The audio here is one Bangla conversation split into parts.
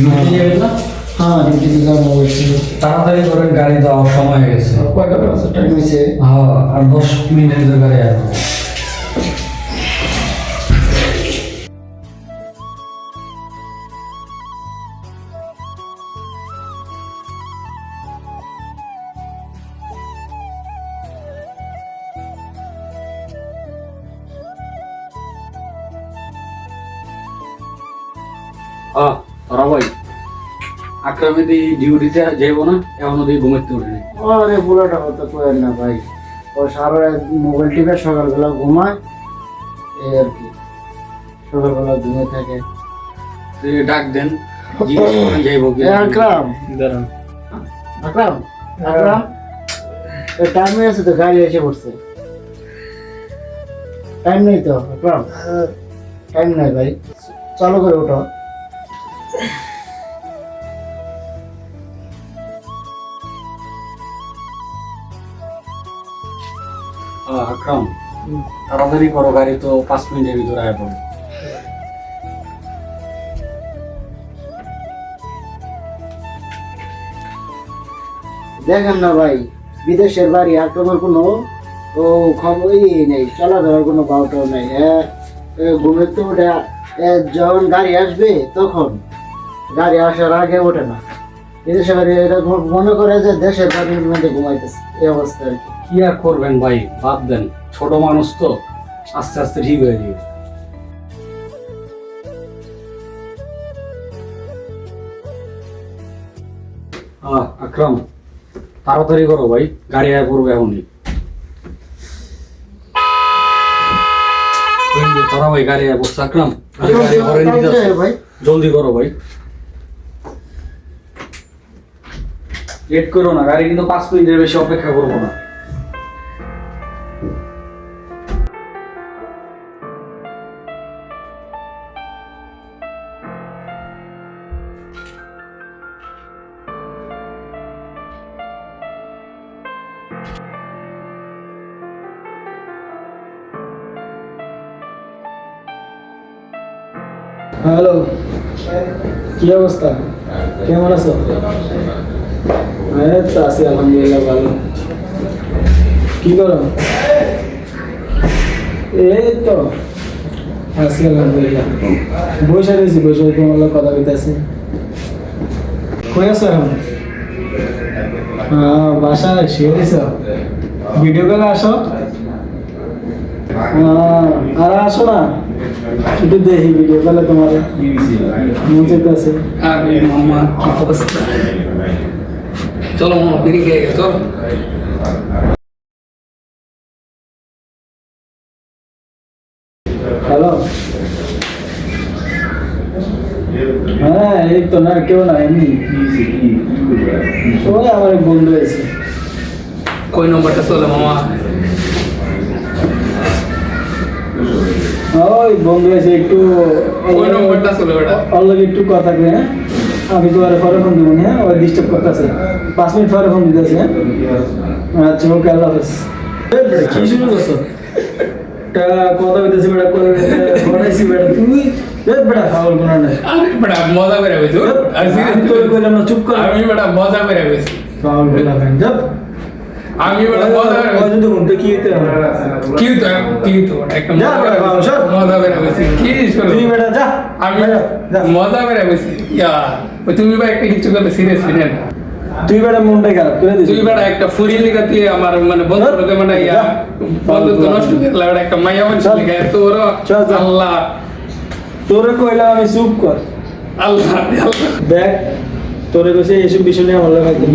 ডিউটি যাবেন না? হ্যাঁ ডিউটি দিলাম অবশ্যই। তাড়াতাড়ি করেন, গাড়ি দেওয়ার সময় হয়ে গেছে। কয়টা আছে টাইম হয়েছে? হ্যাঁ, আর 10 মিনিটের ভিতরে গাড়ি আসবে। তোরা ভাই আক্রামে দিয়ে ডিউটিতে যাইব না, এখন ওদিকে ঘুমাইতে উঠে নেই। আরে বুড়াটা হতে করেন না ভাই, ও সারা রাত মোবাইল টিপে সকালবেলা ঘুমায়, এই আর কি, সকালবেলা ঘুমিয়ে থাকে। ডাক দেন, জিজ্ঞেস করেন যাইব কি। আকরাম দাঁড়ান। আকরাম আকরাম, টাইম আছে তো, গাড়ি এসে পড়ছে। টাইম নেই তো আকরাম, টাইম নাই ভাই, চালু করে ওঠো। আকরাম তাড়াতাড়ি করো, গাড়ি তো 5 মিনিটের ভিতরে আয়া পড়ে। দেখেন না ভাই, বিদেশের বাড়ি, আক্রমণ কোনো ও খবরই নেই, চলাফেরার কোনো বাউটাও নেই। ঘুমের তো ওটা যখন গাড়ি আসবে তখন, গাড়ি আসার আগে ওঠে না। বিদেশের বাড়ি এটা মনে করে যে দেশের বাড়ির মধ্যে ঘুমাইতেছে, এই অবস্থা আর কি। কি আর করবেন ভাই, বাদ দেন, ছোট মানুষ তো, আস্তে আস্তে ঠিক হয়ে যাবে। আকরাম তাড়াতাড়ি করো ভাই, গাড়ি আয়া পড়বে এখনই। তোরা ভাই গাড়ি আয়া পড়ছে। আকরাম গাড়ি ঘরে নিতে আসো। ভাই জলদি করো ভাই, লেট করো না, গাড়ি কিন্তু 5 মিনিটের বেশি অপেক্ষা করবো না। হ্যালো, কি অবস্থা, কেমন আছো? এই তো আছি আলহামদুলিল্লাহ ভালো। কি করো? এই তো আছি আলহামদুলিল্লাহ, বসে রয়েছি, বসে তোমার লোক কথা বলতেছি। কই আছো এখন? বাসায় শুয়ে দিছ? ভিডিও কলে আসো। আর আসো না, একটু দেখি ভিডিও কলে, তোমার মন চাইতেছে। আরে মামা কি অবস্থা, চলো মামা বেরিয়ে গিয়ে চল। হ্যালো, হ্যাঁ এই তো, না কেউ না, এমনি ওই আমার এক বন্ধু আছে। কই নম্বরটা চলে মামা? ওই বন্ধু আছে একটু, কই নম্বরটা চলে বেটা? অলরেডি একটু কথা কই। হ্যাঁ আমি তো আর পরে ফোন দিব। হ্যাঁ ওই ডিস্টার্ব করতেছে, 5 মিনিট পরে ফোন দিতেছে। হ্যাঁ আচ্ছা ওকে, আল্লাহ হাফেজ। কি শুরু করছো? কথা বলতেছি বেটা, ঘটাইছি বেটা, তুমি বেটা ফাউল কোনা না। আরে বেটা মজা করে কইছো। আমি তো কইলাম না, চুপ কর। আমি বেটা মজা করে কইছি। ফাউল বলা কেন? যাব আমি বেটা মজা করে কইছি। যদি ঘন্টা কি হইতে হবে? কি তো একটা যা বেটা ফাউল, সর। মজা করে কইছি। কি শুনো? তুই বেটা যা, আমি যা। মজা করে কইছি। ইয়া ওই তুমি বা একটা কিছু কথা সিরিয়াসলি নেন। তুই বেটা মনটাই খারাপ করে দিছিস। তুই বেটা একটা ফুরির লিগা তুই আমার মানে বন্ধুকে মানে ইয়া বন্ধুত্ব নষ্ট করে লাগা একটা মাইয়া মানুষ লিগা এত বড় আল্লাহ তোরে কইলাম আমি চুপ কর। আল্লাহ আল্লাহ। দেখ তোরে কইছে এইসব বিষয় নিয়ে আমার লাগে একদম।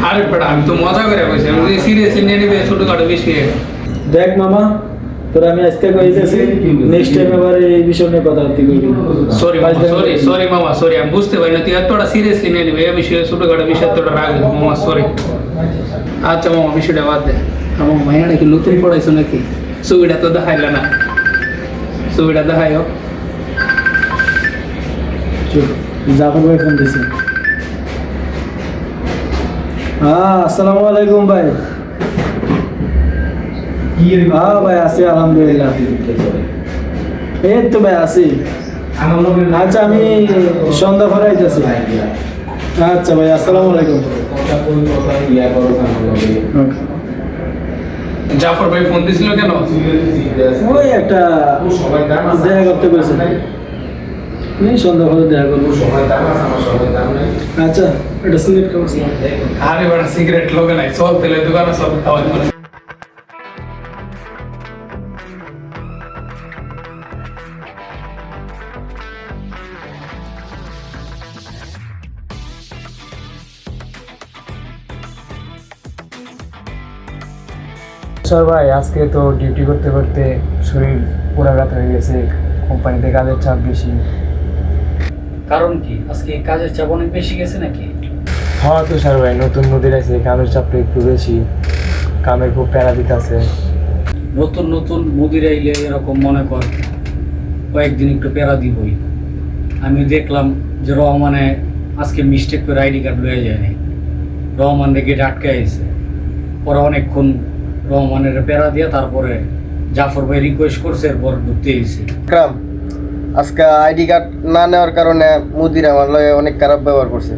আরে বেটা আমি তো মজা করে কইছি। আমি সিরিয়াসলি নিয়ে নিবে ছোটখাটো বিষয়। দেখ মামা, তোরা আমি আজকে কইতেছি, নেক্সট টাইম আবার এই বিষয় নিয়ে কথা বলতে কইবি। সরি সরি মামা, সরি আমি বুঝতে পারি না তুই এতটা সিরিয়াসলি নিয়ে নিবে এই বিষয়ে ছোটখাটো বিষয় এতটা রাগ মামা, সরি। আচ্ছা মামা বিষয়টা বাদ দে। আমার মায়া নাকি নতুন পড়াইছো নাকি? ছবিটা তো দেখাইলে না, ছবিটা দেখাইও। চুপ, জাফর ভাই ফোন দিছে। হ্যাঁ আসসালামু আলাইকুম ভাই। হ্যাঁ ভাই আছি আলহামদুলিল্লাহ। এই তো ভাই আছি। আচ্ছা আমি সন্ধ্যা পরে আইতেছি। আচ্ছা ভাই, আসসালামু আলাইকুম। জাফর ভাই ফোন দিছিল কেন? ওই একটা দেখা করতে বলছে, সন্ধ্যা পরে দেখা করবো। আচ্ছা, এটা সিগারেট খাবো। আরে বড় সিগারেট লোকে নাই, চল তেলে দোকানে সব খাওয়া মানে। স্যার ভাই, আজকে তো ডিউটি করতে করতে শরীর পুরাঘাত হয়ে গেছে, কোম্পানিতে কাজের চাপ বেশি। কারণ কি আজকে কাজের চাপ অনেক বেশি গেছে নাকি? হ্যাঁ তো স্যার ভাই, নতুন মুদির আছে, কামের চাপটা একটু বেশি, কামের খুব প্যারা দিতেছে। নতুন নতুন মুদির আইলে এরকম মনে কর কয়েকদিন একটু প্যারা দিবই। আমি দেখলাম যে রহমানে আজকে মিস্টেক করে আইডি কার্ড লয়ে যায় নাই, রহমান গেটে আটকে আছে। পরে অনেকক্ষণ রহমানের প্যারা দিয়ে তারপরে জাফর ভাই রিকোয়েস্ট করছে, এরপর ঢুকতে গেছে। আকরাম, আজকে আইডি কার্ড না নেওয়ার কারণে মুদির আমার লগে অনেক খারাপ ব্যবহার করছে।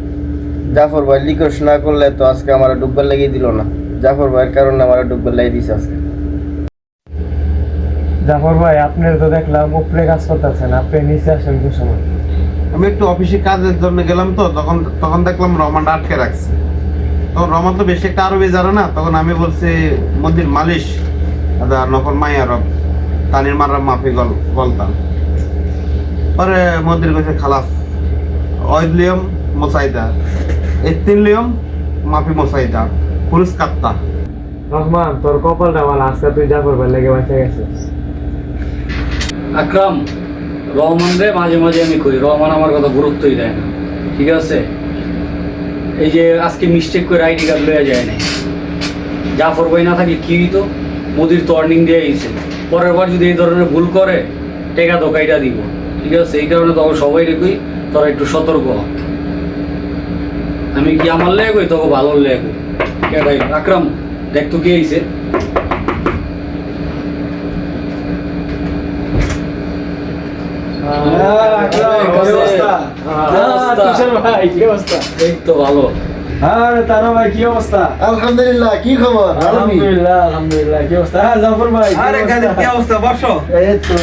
জাফর ভাই রিকোয়েস্ট না করলে তো আজকে আমার ডুববার লাগিয়ে দিল না। জাফর ভাইয়ের কারণে আমার ডুববার লাগিয়ে দিছে আজকে। জাফর ভাই, আপনার তো দেখলাম উপরে কাজ করতেছেন, আপনি নিচে আসেন কিছু সময়। আমি একটু অফিসে কাজের জন্য গেলাম, তো তখন দেখলাম রহমানটা আটকে রাখছে। তখন রহমান তো বেশি একটা আরবি জানে না, তখন আমি বলছি মন্দির মালিশ আদা নফর মাই আরব তানির মারার মাফি গলতাম। পরে মন্দির কাছে খালাস অয়লিয়ম মোসাইদা এতিলিয়ম মাফি মোসাইদা পুরুষ কাত্তা। রহমান, তোর কপালটা ভালো, আজকে তুই জাফর ভাই লেগে বাঁচা গেছিস। আকরাম, রহমান রে মাঝে মাঝে আমি কই, রহমান আমার কথা গুরুত্বই দেয় না, ঠিক আছে? এই যে আজকে মিস্টেক করে আইডি কার্ড লয়ে যায় নাই, জাফর ভাই না থাকলে কি হইতো? মোদির তো অর্নিং দিয়ে গেছে, পরের বার যদি এই ধরনের ভুল করে টেকা দোকাইটা দিব, ঠিক আছে? এই কারণে তখন সবাই কই তোরা একটু সতর্ক হ। আমি কি আমার লেগে কই, তোকে ভালো লেগে কই। আকরাম, দেখ তো কি হয়েছে। এই তো ভালো। আরে তারা ভাই, কি অবস্থা? আলহামদুলিল্লাহ, কি খবর? আলহামদুলিল্লাহ, আলহামদুলিল্লাহ। কি অবস্থা? হ্যাঁ জাফর ভাই, কি আরে কাদের কি অবস্থা? বসো। এই তো,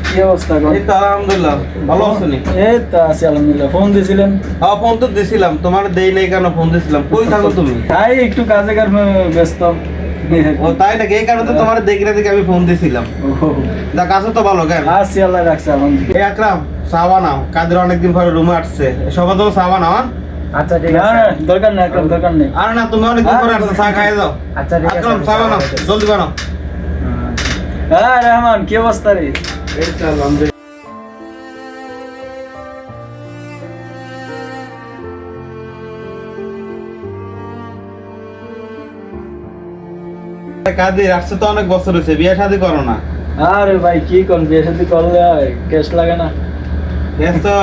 কি অবস্থা? এই তো আলহামদুলিল্লাহ, ভালো আছেন? এই তো আছি আলহামদুলিল্লাহ। ফোন দিয়েছিলেন? হ্যাঁ, ফোন তো দিছিলাম, তোমার দেই নাই কেন? ফোন দিছিলাম। কই থাকো তুমি? তাই একটু কাজে কর্মে ব্যস্ত। ও তাই নাকি? এই কারণে তো তোমার দেখি না দেখে আমি ফোন দিছিলাম। দেখ আছো তো ভালো কেন? আছি, আল্লাহ রাখছে আলহামদুলিল্লাহ। এই আকরাম, চা বানাও, কাদের অনেকদিন পরে রুমে আসছে, সবার তো চা বানাও। হ্যাঁ? আচ্ছা ঠিক না আছে। না, দরকার নেই একদম দরকার নেই। আরে না, তুমি অনেকদিন পরে আসছো, চা খাই দাও। আচ্ছা ঠিক আছে। আকরাম, চা বানাও, জলদি বানাও। হ্যাঁ রহমান, কি অবস্থা রে? এই তো আলহামদুলিল্লাহ। কাদের আসছে তো অনেক বছর হয়েছে, বিয়ে শাদী করো না? আরে ভাই কি কোন, বিয়ে শাদী করলে হয়, ক্যাশ লাগে না? ক্যাশ তো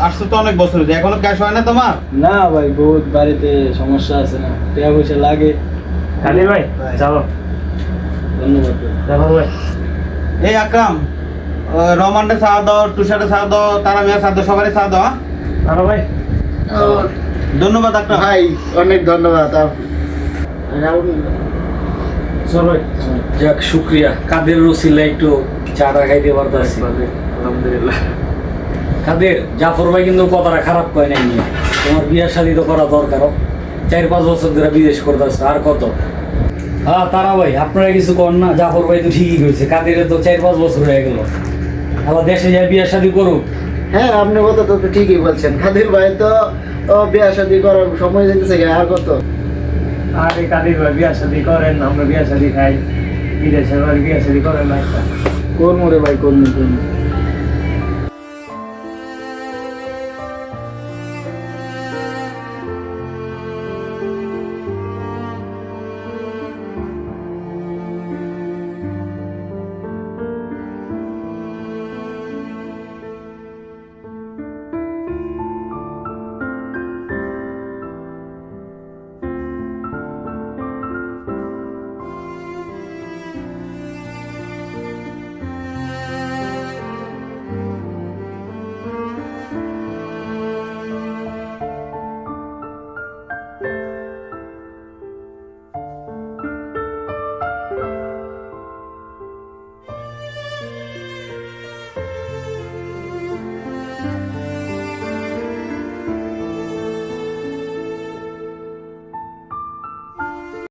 আসছে তো অনেক বছর হয়েছে, এখনো ক্যাশ হয় না তোমার? না ভাই, বহুত বাড়িতে সমস্যা আছে না, টাকা পয়সা লাগে। খালি ভাই, চলো। ধন্যবাদ ভাই। জাফর ভাই, এই আকরাম, রহমানটা চা দাও, টুষারে চা দাও, তারা মেয়ে চা দাও, সবারই চা দাও। হ্যাঁ? আরো ভাই, ধন্যবাদ আকরাম। ভাই অনেক ধন্যবাদ। যাক, শুক্রিয়া, কাদের রসিলা একটু চাটা খাইতে পারতেছি। আলহামদুলিল্লাহ। কাদের, জাফর ভাই কিন্তু কথাটা খারাপ কয় নাই নিয়ে, তোমার বিয়ের শাদী তো করা দরকার। 4-5 বছর ধরে বিদেশ করতেছে, আর কত? হ্যাঁ তারা ভাই, আপনারা কিছু কর না, জাফর ভাই তো ঠিকই কইছে, কাদের তো 4-5 বছর হয়ে গেল, আবার দেশে যায় বিয়ের শাদী করুক। হ্যাঁ, আপনি কথা তো ঠিকই বলছেন। খাদির ভাই তো বিয়া শাদী করার সময় যেতেছে, আর কত? আরে কাদির ভাই, বিয়া শাদী করেন, আমরা বিয়া শাদী খাই, বিদেশের বাড়ি বিয়া শাদী করেন না। করবো রে ভাই, করবো।